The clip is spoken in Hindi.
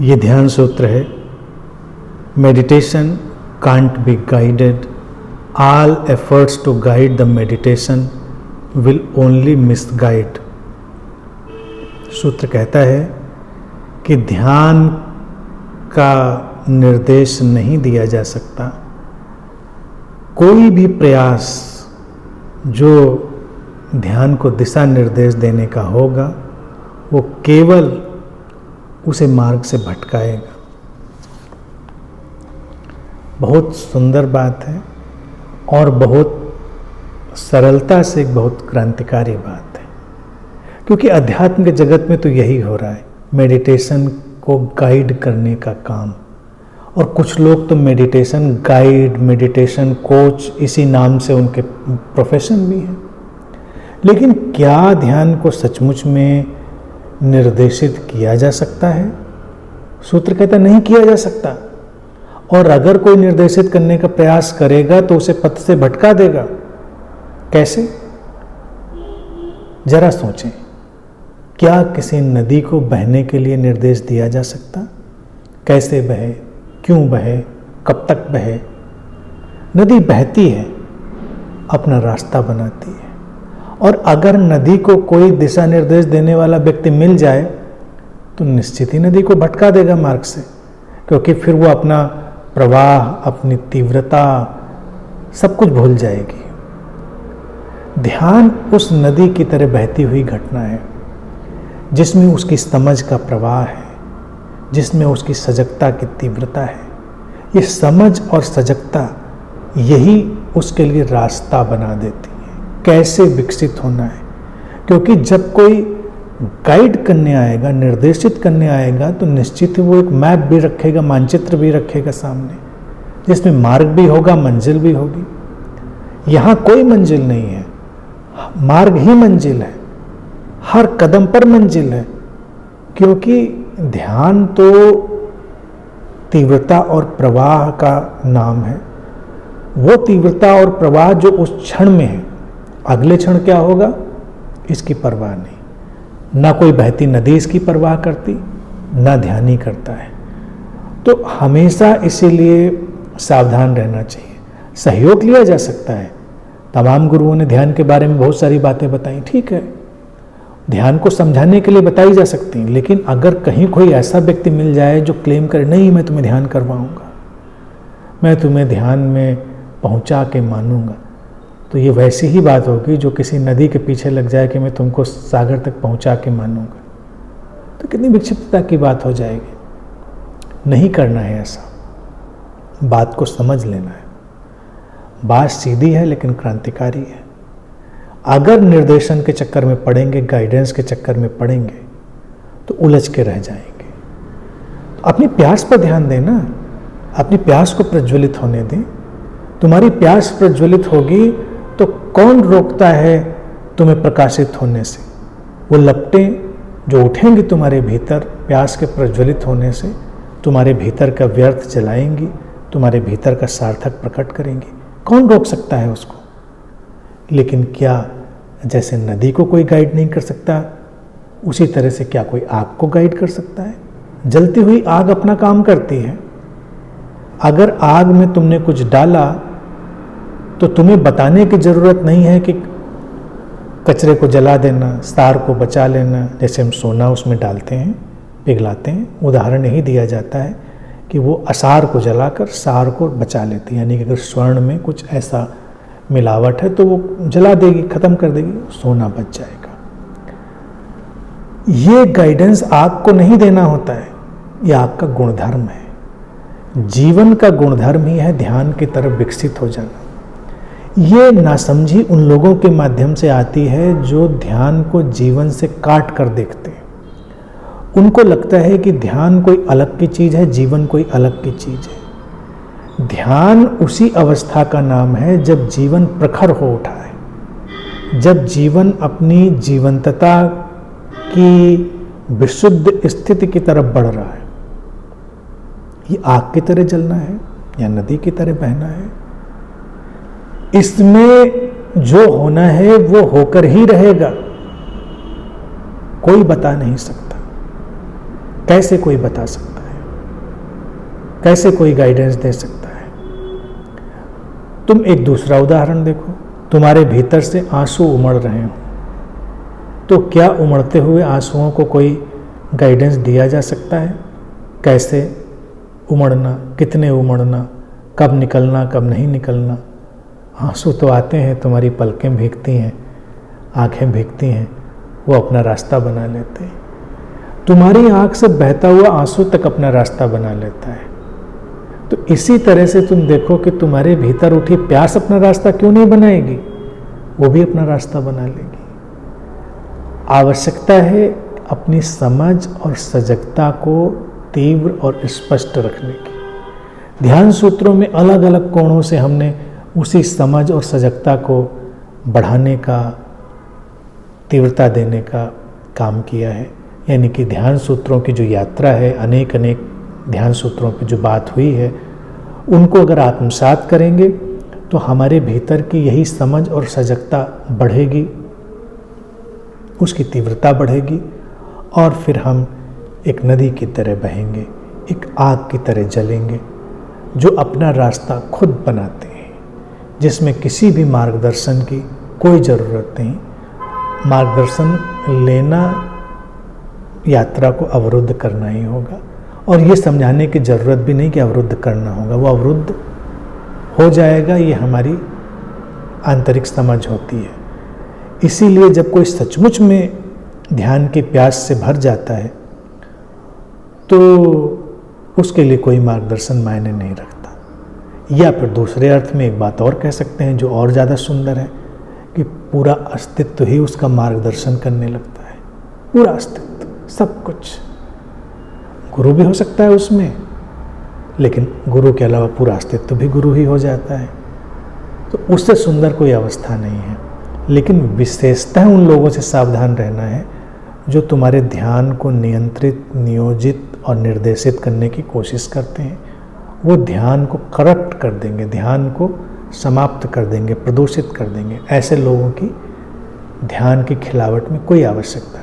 ये ध्यान सूत्र है, meditation can't be guided, all efforts to guide the meditation will only misguide. सूत्र कहता है कि ध्यान का निर्देश नहीं दिया जा सकता। कोई भी प्रयास जो ध्यान को दिशा निर्देश देने का होगा वो केवल उसे मार्ग से भटकाएगा। बहुत सुंदर बात है और बहुत सरलता से एक बहुत क्रांतिकारी बात है, क्योंकि अध्यात्म के जगत में तो यही हो रहा है, मेडिटेशन को गाइड करने का काम। और कुछ लोग तो मेडिटेशन गाइड, मेडिटेशन कोच, इसी नाम से उनके प्रोफेशन भी है। लेकिन क्या ध्यान को सचमुच में निर्देशित किया जा सकता है? सूत्र कहता नहीं किया जा सकता। और अगर कोई निर्देशित करने का प्रयास करेगा तो उसे पथ से भटका देगा। कैसे? जरा सोचें, क्या किसी नदी को बहने के लिए निर्देश दिया जा सकता? कैसे बहे, क्यों बहे, कब तक बहे? नदी बहती है, अपना रास्ता बनाती है। और अगर नदी को कोई दिशा निर्देश देने वाला व्यक्ति मिल जाए तो निश्चित ही नदी को भटका देगा मार्ग से, क्योंकि फिर वो अपना प्रवाह, अपनी तीव्रता, सब कुछ भूल जाएगी। ध्यान उस नदी की तरह बहती हुई घटना है जिसमें उसकी समझ का प्रवाह है, जिसमें उसकी सजगता की तीव्रता है। ये समझ और सजगता यही उसके लिए रास्ता बना देती है कैसे विकसित होना है। क्योंकि जब कोई गाइड करने आएगा, निर्देशित करने आएगा, तो निश्चित ही वो एक मैप भी रखेगा, मानचित्र भी रखेगा सामने, जिसमें मार्ग भी होगा, मंजिल भी होगी। यहाँ कोई मंजिल नहीं है, मार्ग ही मंजिल है, हर कदम पर मंजिल है। क्योंकि ध्यान तो तीव्रता और प्रवाह का नाम है। वो तीव्रता और प्रवाह जो उस क्षण में है, अगले क्षण क्या होगा इसकी परवाह नहीं। ना कोई बहती नदी इसकी परवाह करती, ना ध्यानी करता है। तो हमेशा इसीलिए सावधान रहना चाहिए। सहयोग लिया जा सकता है, तमाम गुरुओं ने ध्यान के बारे में बहुत सारी बातें बताई, ठीक है, ध्यान को समझाने के लिए बताई जा सकती हैं। लेकिन अगर कहीं कोई ऐसा व्यक्ति मिल जाए जो क्लेम करे नहीं मैं तुम्हें ध्यान करवाऊंगा, मैं तुम्हें ध्यान में पहुंचा के मानूंगा, तो ये वैसी ही बात होगी जो किसी नदी के पीछे लग जाए कि मैं तुमको सागर तक पहुंचा के मानूंगा। तो कितनी विक्षिप्तता की बात हो जाएगी। नहीं करना है ऐसा, बात को समझ लेना है। बात सीधी है लेकिन क्रांतिकारी है। अगर निर्देशन के चक्कर में पड़ेंगे, गाइडेंस के चक्कर में पड़ेंगे तो उलझ के रह जाएंगे। तो अपनी प्यास पर ध्यान देना, अपनी प्यास को प्रज्वलित होने दें। तुम्हारी प्यास प्रज्वलित होगी तो कौन रोकता है तुम्हें प्रकाशित होने से? वो लपटें जो उठेंगी तुम्हारे भीतर प्यास के प्रज्वलित होने से, तुम्हारे भीतर का व्यर्थ जलाएंगी, तुम्हारे भीतर का सार्थक प्रकट करेंगी। कौन रोक सकता है उसको? लेकिन क्या जैसे नदी को कोई गाइड नहीं कर सकता, उसी तरह से क्या कोई आग को गाइड कर सकता है? जलती हुई आग अपना काम करती है। अगर आग में तुमने कुछ डाला तो तुम्हें बताने की जरूरत नहीं है कि कचरे को जला देना, सार को बचा लेना। जैसे हम सोना उसमें डालते हैं, पिघलाते हैं, उदाहरण यही दिया जाता है कि वो असार को जलाकर सार को बचा लेती है। यानी कि अगर स्वर्ण में कुछ ऐसा मिलावट है तो वो जला देगी, खत्म कर देगी, सोना बच जाएगा। ये गाइडेंस आग को नहीं देना होता है, ये आग का गुणधर्म है। जीवन का गुणधर्म ही है ध्यान की तरफ विकसित हो जाना। ये नासमझी उन लोगों के माध्यम से आती है जो ध्यान को जीवन से काट कर देखते हैं। उनको लगता है कि ध्यान कोई अलग की चीज़ है, जीवन कोई अलग की चीज़ है। ध्यान उसी अवस्था का नाम है जब जीवन प्रखर हो उठा है, जब जीवन अपनी जीवंतता की विशुद्ध स्थिति की तरफ बढ़ रहा है। ये आग की तरह जलना है या नदी की तरह बहना है, इसमें जो होना है वो होकर ही रहेगा। कोई बता नहीं सकता। कैसे कोई बता सकता है? कैसे कोई गाइडेंस दे सकता है? तुम एक दूसरा उदाहरण देखो, तुम्हारे भीतर से आंसू उमड़ रहे हो, तो क्या उमड़ते हुए आंसुओं को कोई गाइडेंस दिया जा सकता है? कैसे उमड़ना, कितने उमड़ना, कब निकलना, कब नहीं निकलना? आंसू तो आते हैं, तुम्हारी पलकें भीगती हैं, आंखें भीगती हैं, वो अपना रास्ता बना लेते हैं। तुम्हारी आंख से बहता हुआ आंसू तक अपना रास्ता बना लेता है। तो इसी तरह से तुम देखो कि तुम्हारे भीतर उठी प्यास अपना रास्ता क्यों नहीं बनाएगी? वो भी अपना रास्ता बना लेगी। आवश्यकता है अपनी समझ और सजगता को तीव्र और स्पष्ट रखने की। ध्यान सूत्रों में अलग अलग कोणों से हमने उसी समझ और सजगता को बढ़ाने का, तीव्रता देने का काम किया है। यानी कि ध्यान सूत्रों की जो यात्रा है, अनेक अनेक ध्यान सूत्रों की जो बात हुई है, उनको अगर आत्मसात करेंगे तो हमारे भीतर की यही समझ और सजगता बढ़ेगी, उसकी तीव्रता बढ़ेगी, और फिर हम एक नदी की तरह बहेंगे, एक आग की तरह जलेंगे, जो अपना रास्ता खुद बनाते हैं, जिसमें किसी भी मार्गदर्शन की कोई ज़रूरत नहीं। मार्गदर्शन लेना यात्रा को अवरुद्ध करना ही होगा, और ये समझाने की ज़रूरत भी नहीं कि अवरुद्ध करना होगा, वो अवरुद्ध हो जाएगा। ये हमारी आंतरिक समझ होती है। इसीलिए जब कोई सचमुच में ध्यान की प्यास से भर जाता है तो उसके लिए कोई मार्गदर्शन मायने नहीं रखता। या फिर दूसरे अर्थ में एक बात और कह सकते हैं जो और ज़्यादा सुंदर है, कि पूरा अस्तित्व ही उसका मार्गदर्शन करने लगता है। पूरा अस्तित्व, सब कुछ। गुरु भी हो सकता है उसमें, लेकिन गुरु के अलावा पूरा अस्तित्व भी गुरु ही हो जाता है। तो उससे सुंदर कोई अवस्था नहीं है। लेकिन विशेषतः उन लोगों से सावधान रहना है जो तुम्हारे ध्यान को नियंत्रित, नियोजित और निर्देशित करने की कोशिश करते हैं। वो ध्यान को करप्ट कर देंगे, ध्यान को समाप्त कर देंगे, प्रदूषित कर देंगे। ऐसे लोगों की ध्यान की खिलावट में कोई आवश्यकता नहीं।